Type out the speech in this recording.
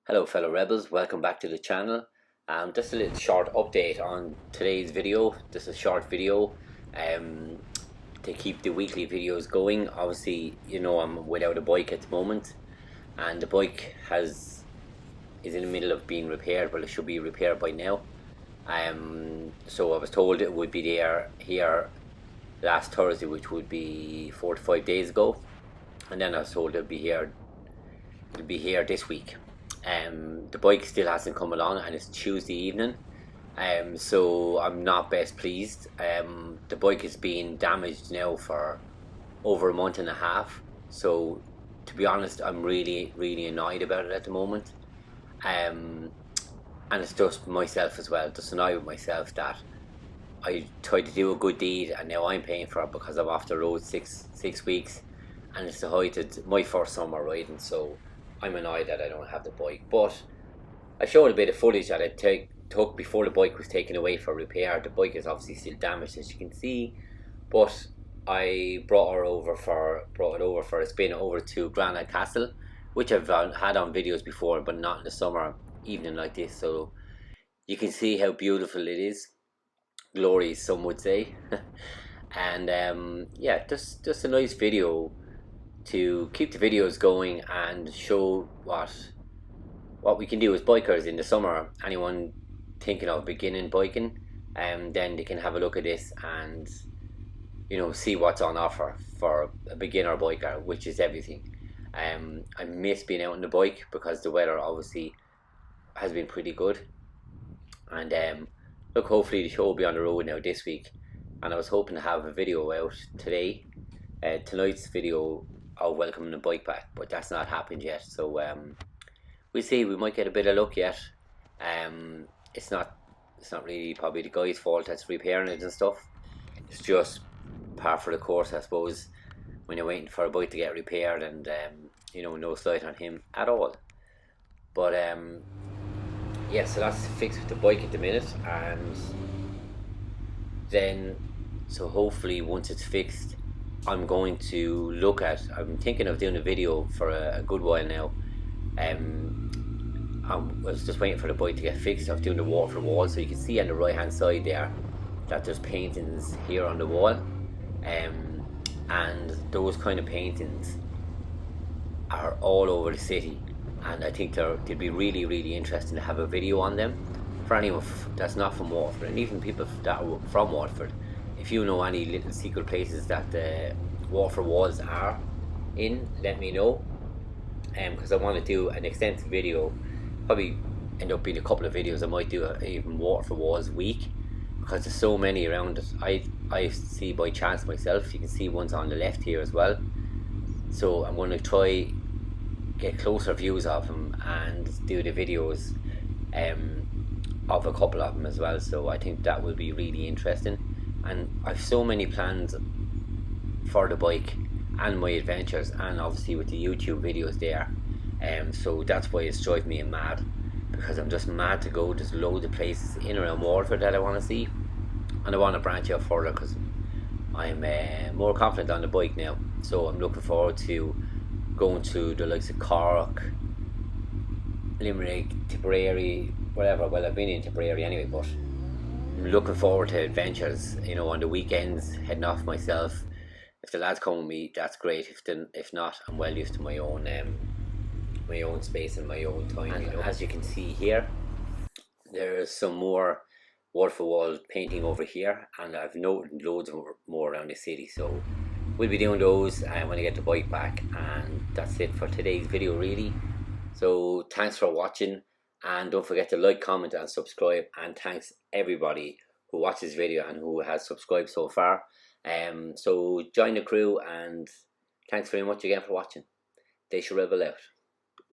Hello fellow rebels, welcome back to the channel. Just a little short update on today's video. This is a short video to keep the weekly videos going. Obviously, you know, I'm without a bike at the moment, and the bike is in the middle of being repaired. Well, it should be repaired by now. So I was told it would be here last Thursday, which would be 4 to 5 days ago, and then I was told it'll be here this week. The bike still hasn't come along, and it's Tuesday evening, so I'm not best pleased. The bike has been damaged now for over a month and a half, so to be honest, I'm really annoyed about it at the moment. And it's just myself as well, just annoyed with myself that I tried to do a good deed and now I'm paying for it because I'm off the road six weeks, and it's the height of my first summer riding, so I'm annoyed that I don't have the bike. But I showed a bit of footage that I took before the bike was taken away for repair. The bike is obviously still damaged, as you can see, but I brought it over for a spin over to Granite Castle, which I've had on videos before, but not in the summer evening like this. So you can see how beautiful it is, glorious some would say. And yeah, just a nice video to keep the videos going and show what we can do as bikers in the summer. Anyone thinking of beginning biking, then they can have a look at this and, you know, see what's on offer for a beginner biker, which is everything. I miss being out on the bike because the weather obviously has been pretty good, and look, hopefully the show will be on the road now this week, and I was hoping to have a video out today, tonight's video of welcoming the bike back, but that's not happened yet. So we'll see. We might get a bit of luck yet. It's not really probably the guy's fault that's repairing it and stuff. It's just par for the course, I suppose, when you're waiting for a bike to get repaired, and you know, no slight on him at all. But yeah, so that's fixed with the bike at the minute, and then so hopefully once it's fixed, I'm thinking of doing a video for a good while now. I was just waiting for the bike to get fixed. I was doing the waterfall wall, so you can see on the right hand side there that there's paintings here on the wall, and those kind of paintings are all over the city, and I think they'd be really interesting to have a video on them for anyone that's not from Waterford, and even people that are from Waterford. If you know any little secret places that the Waterford walls are in, let me know, because I want to do an extensive video. Probably end up being a couple of videos. I might do even Waterford walls week, because there's so many around it. I see by chance myself. You can see ones on the left here as well, so I'm going to try get closer views of them and do the videos of a couple of them as well. So I think that will be really interesting, and I've so many plans for the bike and my adventures, and obviously with the YouTube videos there. So that's why it's driving me mad, because I'm just mad to go. There's loads of places in and around Waterford that I want to see, and I want to branch out further because I'm more confident on the bike now. So I'm looking forward to going to the likes of Cork, Limerick, Tipperary, whatever. Well, I've been in Tipperary anyway, but I'm looking forward to adventures, you know, on the weekends, heading off myself. If the lads come with me, that's great. If not, I'm well used to my own space and my own time. And you know, as you can see here, there's some more waterfall wall painting over here, and I've noted loads more around the city. So we'll be doing those when I get the bike back, and that's it for today's video, really. So thanks for watching, and don't forget to like, comment and subscribe, and thanks everybody who watched this video and who has subscribed so far. So join the crew, and thanks very much again for watching. Deise Rebel out.